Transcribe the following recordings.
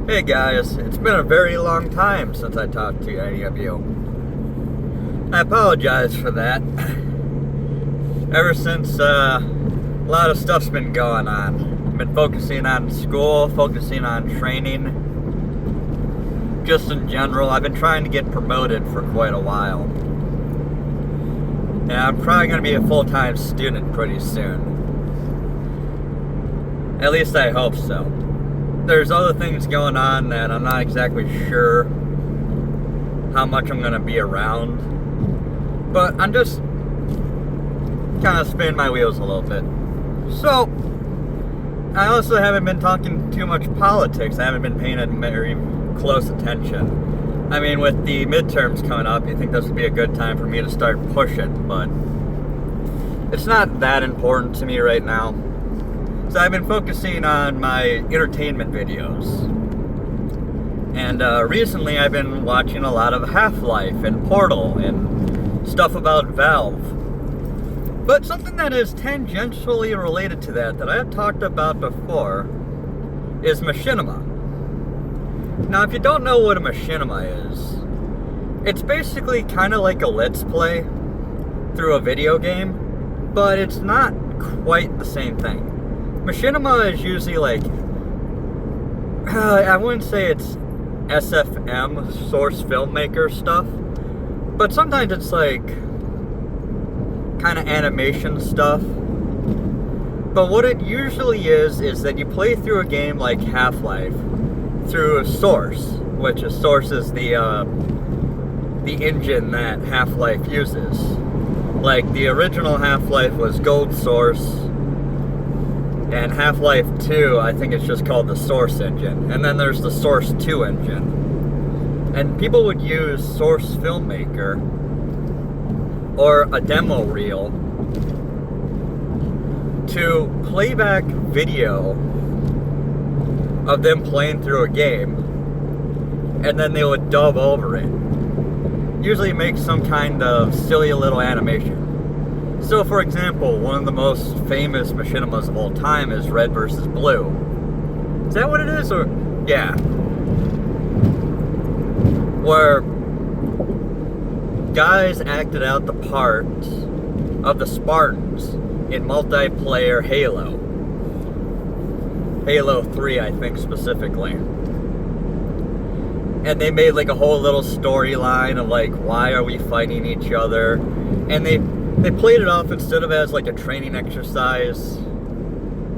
Hey guys, it's been a very long time since I talked to any of you. I apologize for that. Ever since a lot of stuff's been going on. I've been focusing on school, focusing on training. Just in general, I've been trying to get promoted for quite a while. And I'm probably going to be a full-time student pretty soon. At least I hope so. There's other things going on that I'm not exactly sure how much I'm going to be around. But I'm just kind of spinning my wheels a little bit. So, I also haven't been talking too much politics. I haven't been paying very close attention. I mean, with the midterms coming up, you think this would be a good time for me to start pushing, but it's not that important to me right now. So I've been focusing on my entertainment videos. And recently I've been watching a lot of Half-Life and Portal and stuff about Valve. But something that is tangentially related to that I have talked about before is machinima. Now if you don't know what a machinima is, it's basically kind of like a Let's Play through a video game, but it's not quite the same thing. Machinima is usually like, I wouldn't say it's SFM, source filmmaker stuff, but sometimes it's like kind of animation stuff. But what it usually is that you play through a game like Half-Life through a Source, which is Source is the engine that Half-Life uses. Like the original Half-Life was Gold Source, and Half-Life 2, I think it's just called the Source engine. And then there's the Source 2 engine. And people would use Source Filmmaker or a demo reel to play back video of them playing through a game, and then they would dub over it. Usually make some kind of silly little animation. So, for example, one of the most famous machinimas of all time is Red vs. Blue. Is that what it is? Or yeah. Where guys acted out the parts of the Spartans in multiplayer Halo. Halo 3, I think, specifically. And they made like a whole little storyline of like, why are we fighting each other? And they played it off instead of as like a training exercise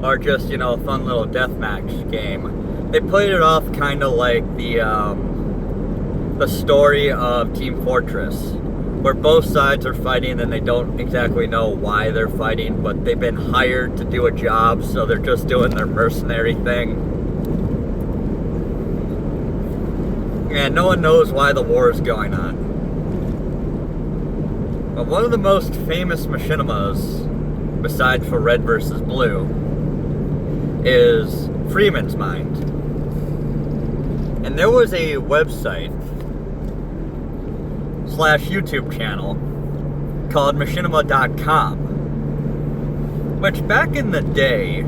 or just, you know, a fun little deathmatch game. They played it off kind of like the story of Team Fortress, where both sides are fighting and they don't exactly know why they're fighting, but they've been hired to do a job, so they're just doing their mercenary thing. And no one knows why the war is going on. But one of the most famous machinimas, besides for Red vs. Blue, is Freeman's Mind. And there was a website / YouTube channel called machinima.com, which back in the day,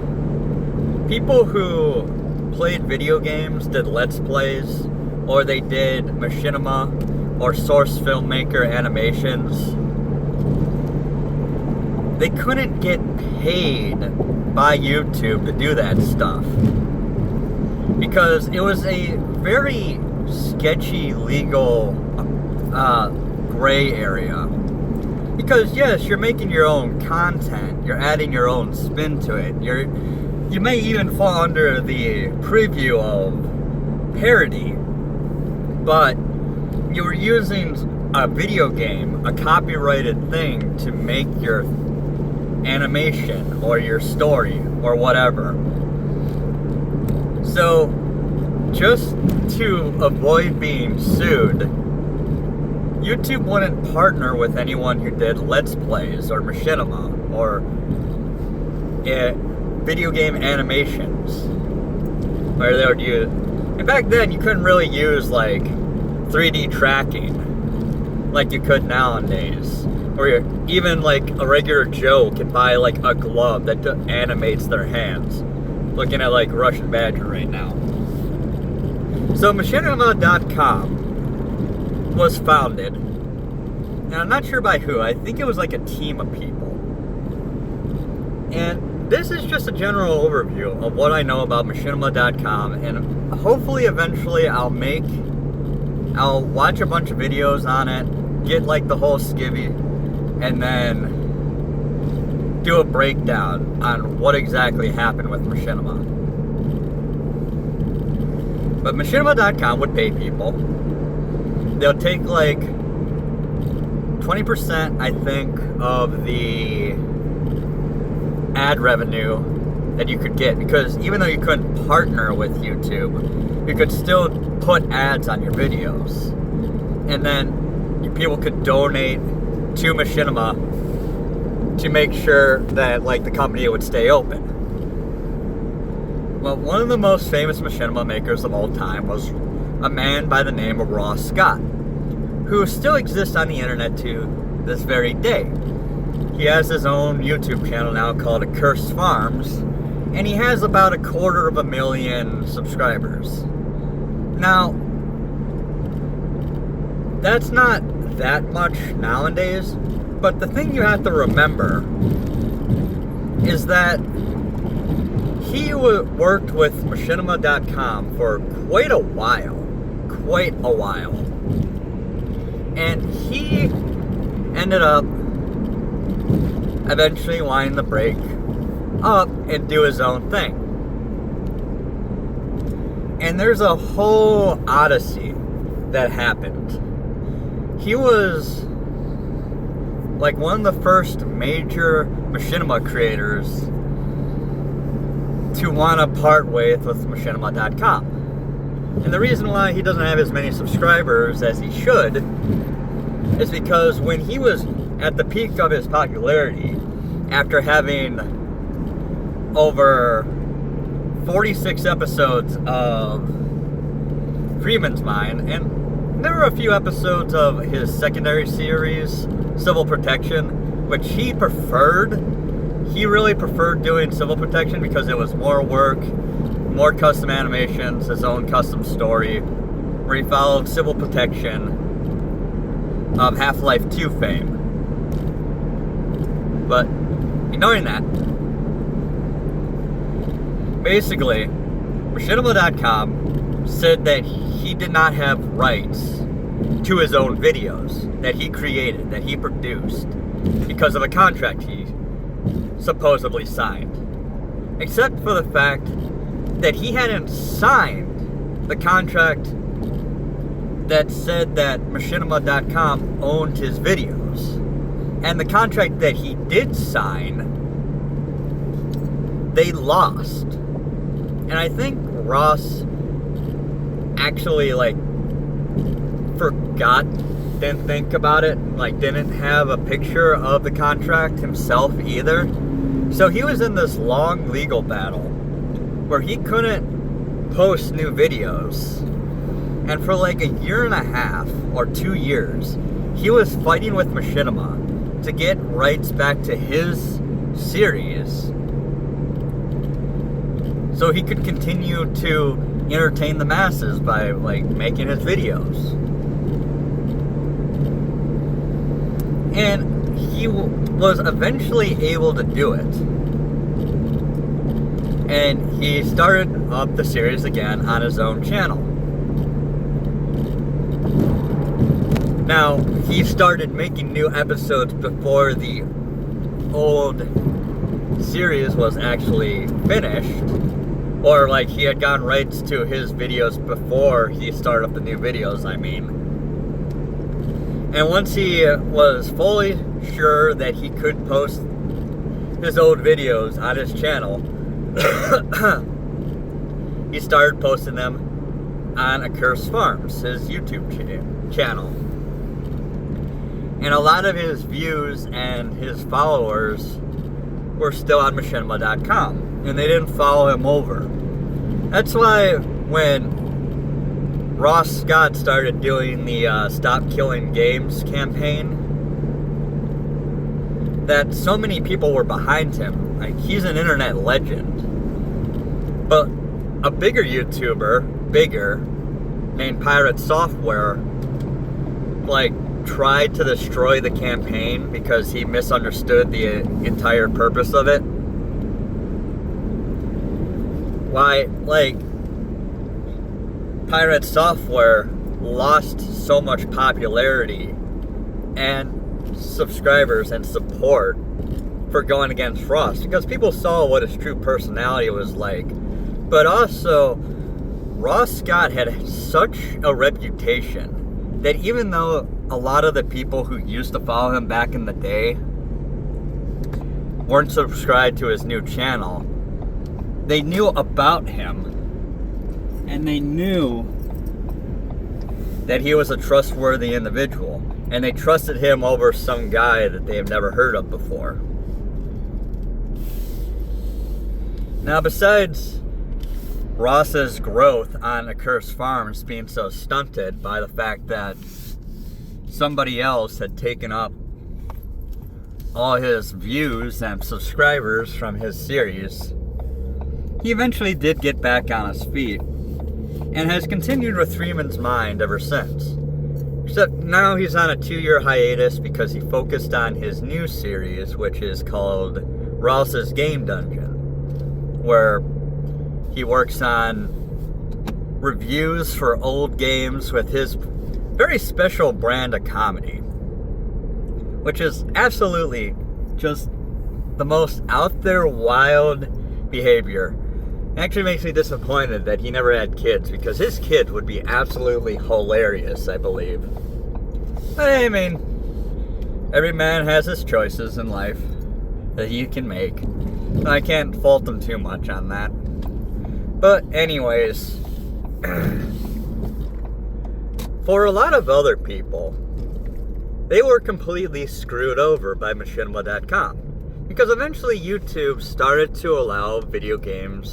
people who played video games did Let's Plays, or they did machinima or Source Filmmaker animations. They couldn't get paid by YouTube to do that stuff because it was a very sketchy legal gray area. Because yes, you're making your own content, you're adding your own spin to it. You may even fall under the preview of parody, but you were using a video game, a copyrighted thing, to make your animation or your story or whatever. So just to avoid being sued, YouTube wouldn't partner with anyone who did Let's Plays or machinima or video game animations, where they would use. And back then you couldn't really use like 3D tracking like you could nowadays. Or even like a regular Joe can buy like a glove that animates their hands. Looking at like Russian Badger right now. So Machinima.com was founded, and I'm not sure by who. I think it was like a team of people. And this is just a general overview of what I know about Machinima.com, and hopefully eventually I'll watch a bunch of videos on it, get like the whole skivvy, and then do a breakdown on what exactly happened with Machinima. But Machinima.com would pay people. They'll take like 20%, I think, of the ad revenue that you could get, because even though you couldn't partner with YouTube, you could still put ads on your videos, and then people could donate to Machinima to make sure that like the company would stay open. Well, one of the most famous Machinima makers of all time was a man by the name of Ross Scott, who still exists on the internet to this very day. He has his own YouTube channel now called Accursed Farms, and he has about 250,000 subscribers. Now, that's not that much nowadays, but the thing you have to remember is that he worked with Machinima.com for quite a while. And he ended up eventually wanting to break up and do his own thing. And there's a whole odyssey that happened. He was like one of the first major Machinima creators to want to part ways with Machinima.com. And the reason why he doesn't have as many subscribers as he should is because when he was at the peak of his popularity, after having over 46 episodes of Freeman's Mind, and there were a few episodes of his secondary series, Civil Protection, which he preferred. He really preferred doing Civil Protection because it was more work, more custom animations, his own custom story, where he followed Civil Protection of Half-Life 2 fame. But ignoring that, basically, Machinima.com said that he did not have rights to his own videos that he created, that he produced, because of a contract he supposedly signed. Except for the fact that he hadn't signed the contract that said that Machinima.com owned his videos. And the contract that he did sign, they lost. And I think Ross actually forgot, didn't think about it, didn't have a picture of the contract himself either. So he was in this long legal battle where he couldn't post new videos. And for a year and a half or 2 years, he was fighting with Machinima to get rights back to his series so he could continue to entertain the masses by making his videos. And he was eventually able to do it. And he started up the series again on his own channel. Now, he started making new episodes before the old series was actually finished. Or he had gotten rights to his videos before he started up the new videos, I mean. And once he was fully sure that he could post his old videos on his channel, he started posting them on Accursed Farms, his YouTube channel. And a lot of his views and his followers were still on Machinima.com, and they didn't follow him over. That's why when Ross Scott started doing the Stop Killing Games campaign, that so many people were behind him. He's an internet legend. But a bigger YouTuber, named Pirate Software, like, tried to destroy the campaign because he misunderstood the entire purpose of it. Why, like, Pirate Software lost so much popularity and subscribers and support for going against Ross because people saw what his true personality was like. But also, Ross Scott had such a reputation that even though a lot of the people who used to follow him back in the day weren't subscribed to his new channel, they knew about him, and they knew that he was a trustworthy individual, and they trusted him over some guy that they have never heard of before. Now, besides Ross's growth on Accursed Farms being so stunted by the fact that somebody else had taken up all his views and subscribers from his series, he eventually did get back on his feet and has continued with Freeman's Mind ever since. Except now he's on a 2-year hiatus because he focused on his new series, which is called Ross's Game Dungeon, where he works on reviews for old games with his very special brand of comedy, which is absolutely just the most out there wild behavior. It actually makes me disappointed that he never had kids, because his kids would be absolutely hilarious, I believe. But I mean, every man has his choices in life that he can make. I can't fault him too much on that. But anyways, for a lot of other people, they were completely screwed over by Machinima.com, because eventually YouTube started to allow video game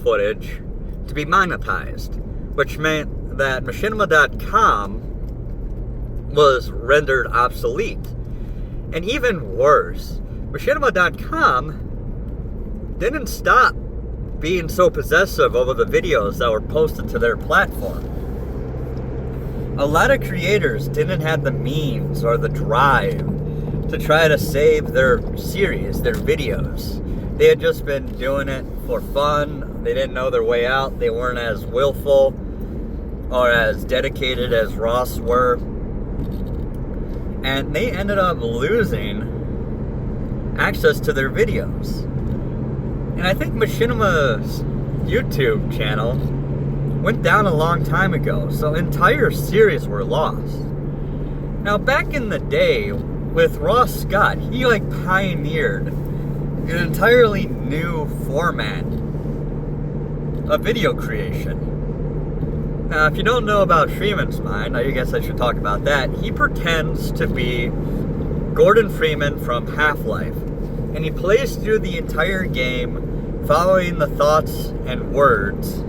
footage to be monetized, which meant that Machinima.com was rendered obsolete. And even worse, Machinima.com didn't stop being so possessive over the videos that were posted to their platform. A lot of creators didn't have the means or the drive to try to save their series, their videos. They had just been doing it for fun. They didn't know their way out. They weren't as willful or as dedicated as Ross were. And they ended up losing access to their videos. And I think Machinima's YouTube channel went down a long time ago, so entire series were lost. Now, back in the day, with Ross Scott, he pioneered an entirely new format of video creation. Now, if you don't know about Freeman's Mind, I guess I should talk about that. He pretends to be Gordon Freeman from Half-Life, and he plays through the entire game following the thoughts and words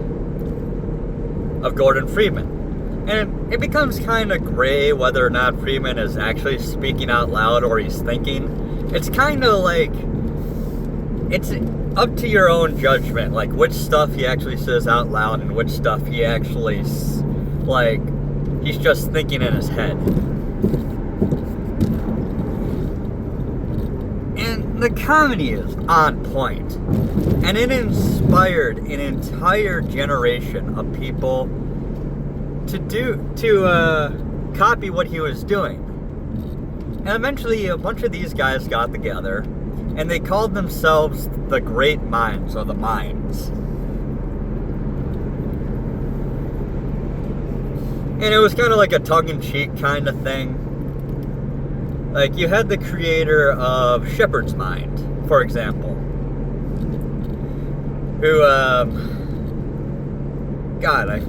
of Gordon Freeman. And it becomes kind of gray whether or not Freeman is actually speaking out loud or he's thinking. It's kind of like, it's up to your own judgment, like which stuff he actually says out loud and which stuff he actually, he's just thinking in his head. And the comedy is on point. And it inspired an entire generation of people to copy what he was doing. And eventually a bunch of these guys got together and they called themselves the Great Minds, or the Minds. And it was kind of like a tongue-in-cheek kind of thing. Like, you had the creator of Shepherd's Mind, for example, who, God, I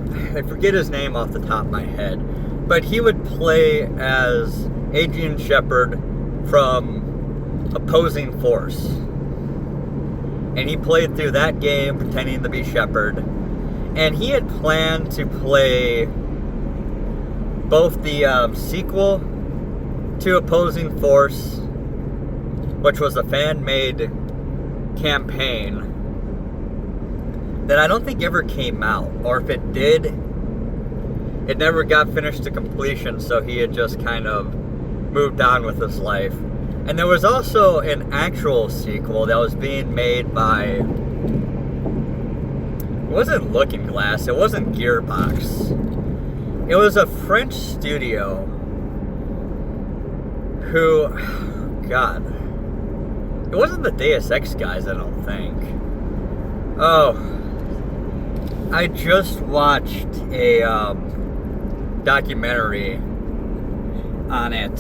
forget his name off the top of my head, but he would play as Adrian Shepard from Opposing Force. And he played through that game pretending to be Shepard. And he had planned to play both the sequel to Opposing Force, which was a fan-made campaign that I don't think ever came out, or if it did, it never got finished to completion, so he had just kind of moved on with his life. And there was also an actual sequel that was being made by, it wasn't Looking Glass, it wasn't Gearbox. It was a French studio who, God, it wasn't the Deus Ex guys, I don't think. Oh, I just watched a documentary on it,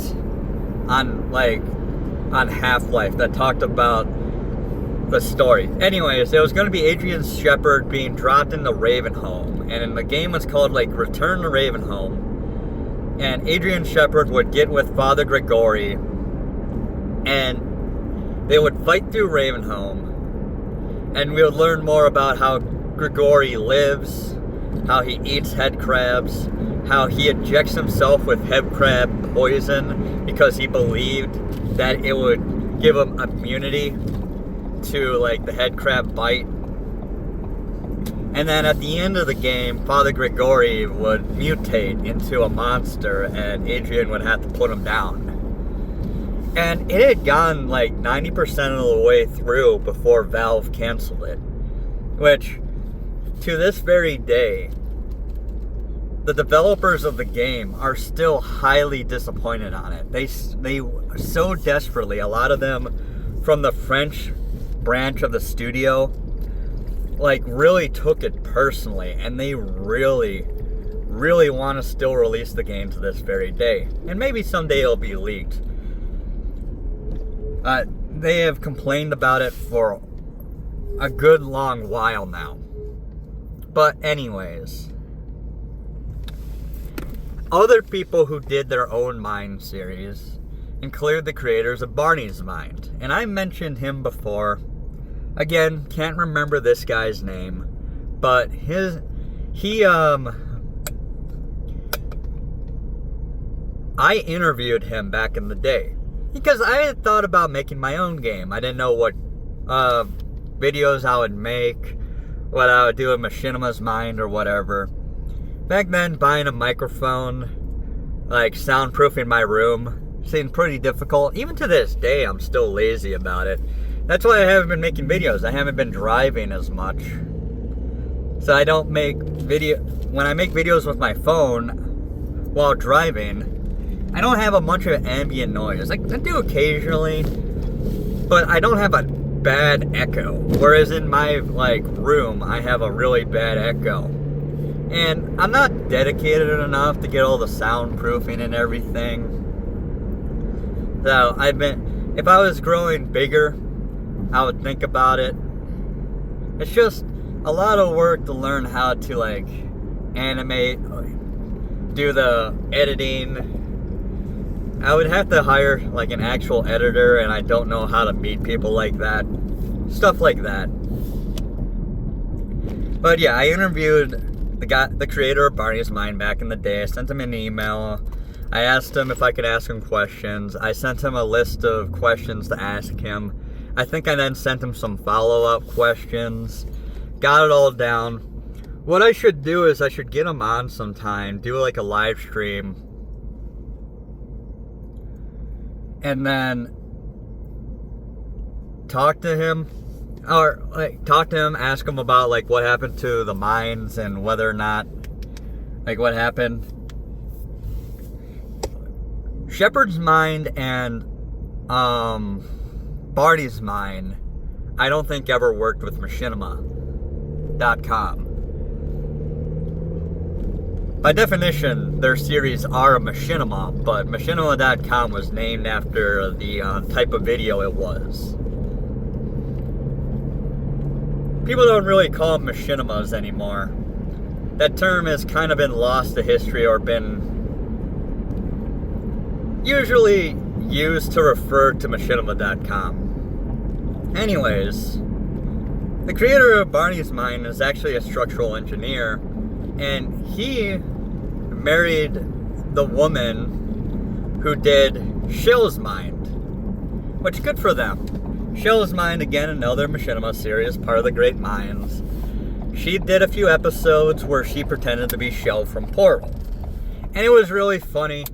on Half-Life, that talked about the story. Anyways, it was going to be Adrian Shepard being dropped in the Ravenholm, and the game was called like Return to Ravenholm, and Adrian Shepard would get with Father Gregory, and they would fight through Ravenholm, and we would learn more about how Gregory lives, how he eats head crabs, how he injects himself with head crab poison because he believed that it would give him immunity to like the head crab bite. And then at the end of the game, Father Gregory would mutate into a monster and Adrian would have to put him down. And it had gone like 90% of the way through before Valve canceled it. Which, to this very day, the developers of the game are still highly disappointed on it. They so desperately, a lot of them from the French branch of the studio, like really took it personally, and they really want to still release the game to this very day. And maybe someday it'll be leaked. They have complained about it for a good long while now. But anyways, other people who did their own Mind series include the creators of Barney's Mind. And I mentioned him before. Again, can't remember this guy's name, but I interviewed him back in the day because I had thought about making my own game. I didn't know what videos I would make, what I would do in Machinima's Mind or whatever. Back then, buying a microphone, like soundproofing my room, seemed pretty difficult. Even to this day, I'm still lazy about it. That's why I haven't been making videos. I haven't been driving as much. So I don't make when I make videos with my phone while driving, I don't have a bunch of ambient noise. Like, I do occasionally, but I don't have a bad echo. Whereas in my room, I have a really bad echo. And I'm not dedicated enough to get all the soundproofing and everything. So if I was growing bigger, I would think about it. It's just a lot of work to learn how to animate, do the editing. I would have to hire an actual editor, and I don't know how to meet people like that. Stuff like that. But yeah, I interviewed the creator of Barney's Mind back in the day. I sent him an email. I asked him if I could ask him questions. I sent him a list of questions to ask him. I think I then sent him some follow-up questions. Got it all down. What I should do is I should get him on sometime, do a live stream, and then talk to him, ask him about what happened to the mines and whether or not, what happened. Shepard's Mind and Barney's Mind, I don't think ever worked with Machinima.com. By definition, their series are a machinima, but Machinima.com was named after the type of video it was. People don't really call them machinimas anymore. That term has kind of been lost to history or been usually used to refer to Machinima.com. Anyways, the creator of Barney's Mind is actually a structural engineer, and he married the woman who did Shell's Mind, which good for them. Shell's Mind, again, another Machinima series, part of the Great Minds. She did a few episodes where she pretended to be Shell from Portal. And it was really funny,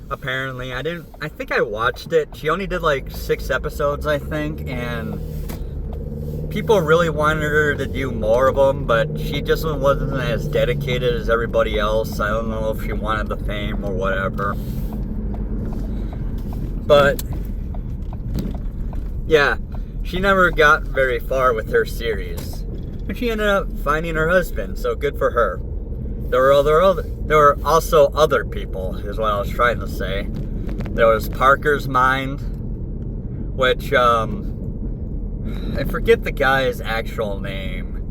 apparently. I think I watched it. She only did like 6 episodes, I think, and people really wanted her to do more of them, but she just wasn't as dedicated as everybody else. I don't know if she wanted the fame or whatever. But yeah, she never got very far with her series. But she ended up finding her husband, so good for her. There were also other people, is what I was trying to say. There was Parker's Mind, which, I forget the guy's actual name,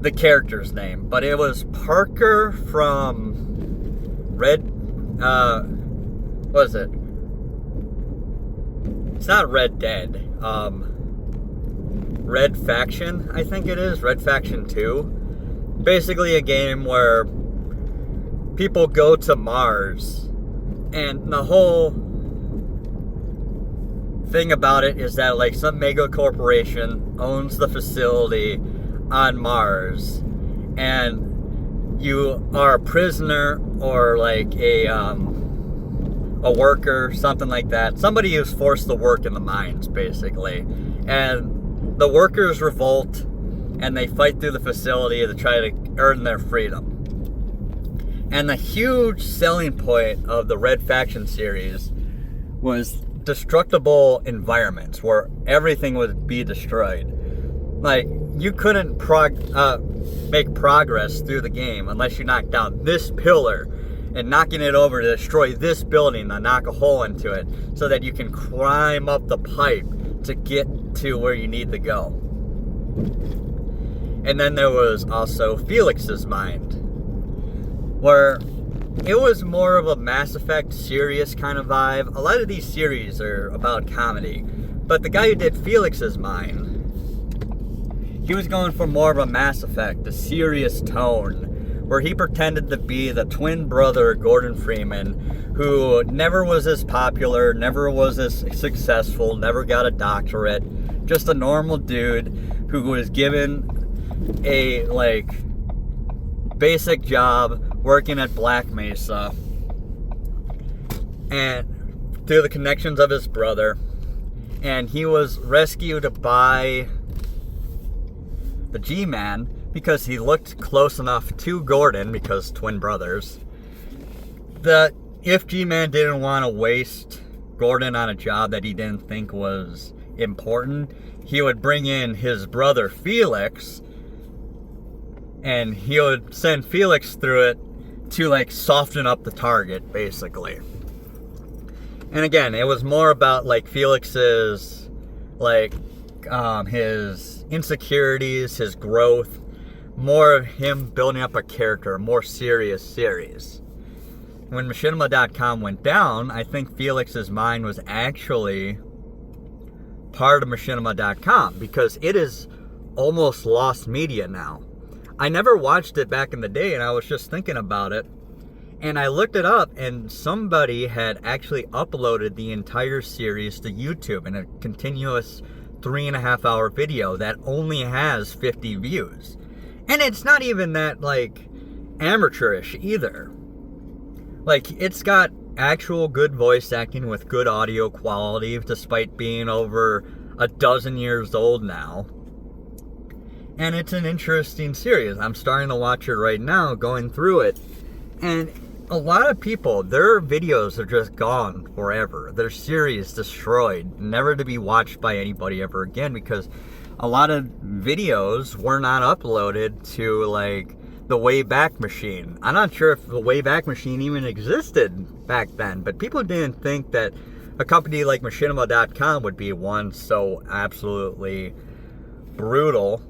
the character's name, but it was Parker from what is it? It's not Red Dead, Red Faction, I think it is, Red Faction 2. Basically a game where people go to Mars, and the whole thing about it is that like some mega corporation owns the facility on Mars, and you are a prisoner or like a worker, something like that. Somebody who's forced to work in the mines, basically. And the workers revolt, and they fight through the facility to try to earn their freedom. And the huge selling point of the Red Faction series was destructible environments where everything would be destroyed. Like, you couldn't make progress through the game unless you knocked down this pillar and knocking it over to destroy this building to knock a hole into it so that you can climb up the pipe to get to where you need to go. And then there was also Felix's Mind, where it was more of a Mass Effect serious kind of vibe. A lot of these series are about comedy, but the guy who did Felix's Mind, he was going for more of a Mass Effect, a serious tone, where he pretended to be the twin brother Gordon Freeman, who never was as popular, never was as successful, never got a doctorate, just a normal dude who was given a like basic job working at Black Mesa, and through the connections of his brother, and he was rescued by the G-Man because he looked close enough to Gordon, because twin brothers, that if G-Man didn't want to waste Gordon on a job that he didn't think was important, he would bring in his brother Felix, and he would send Felix through it to like soften up the target, basically. And again, it was more about like Felix's like his insecurities, his growth, more of him building up a character, a more serious series. When Machinima.com went down, I think Felix's Mind was actually part of Machinima.com, because it is almost lost media now. I never watched it back in the day, and I was just thinking about it, and I looked it up, and somebody had actually uploaded the entire series to YouTube in a continuous 3.5 hour video that only has 50 views. And it's not even that, like, amateurish either. Like, it's got actual good voice acting with good audio quality, despite being over a dozen years old now. And it's an interesting series. I'm starting to watch it right now, going through it. And a lot of people, their videos are just gone forever. Their series destroyed, never to be watched by anybody ever again, because a lot of videos were not uploaded to, like, the Wayback Machine. I'm not sure if the Wayback Machine even existed back then, but people didn't think that a company like Machinima.com would be one so absolutely brutal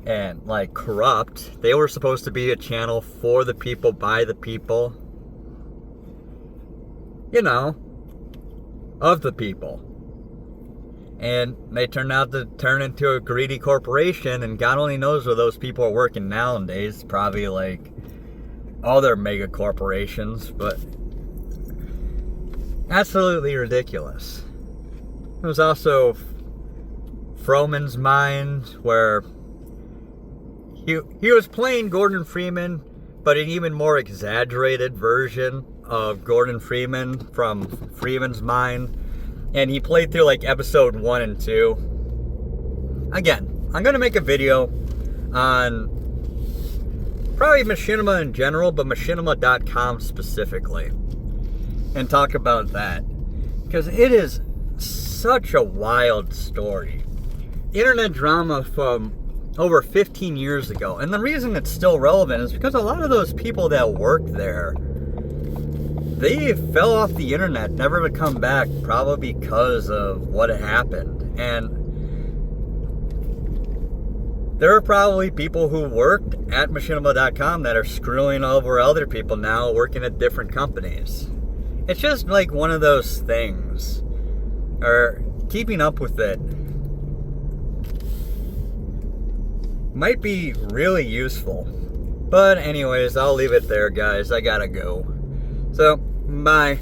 and like corrupt. They were supposed to be a channel for the people, by the people, you know, of the people. And they turned out to turn into a greedy corporation, and God only knows where those people are working nowadays. Probably like other mega corporations, but absolutely ridiculous. There was also Froman's Mind, where he was playing Gordon Freeman, but an even more exaggerated version of Gordon Freeman from Freeman's Mind. And he played through like episode 1 and 2. Again, I'm going to make a video on probably Machinima in general, but Machinima.com specifically, and talk about that. Because it is such a wild story. Internet drama from over 15 years ago. And the reason it's still relevant is because a lot of those people that worked there, they fell off the internet, never to come back, probably because of what had happened. And there are probably people who worked at Machinima.com that are screwing over other people now working at different companies. It's just like one of those things. Or keeping up with it might be really useful. But anyways, I'll leave it there, guys. I gotta go. So, bye.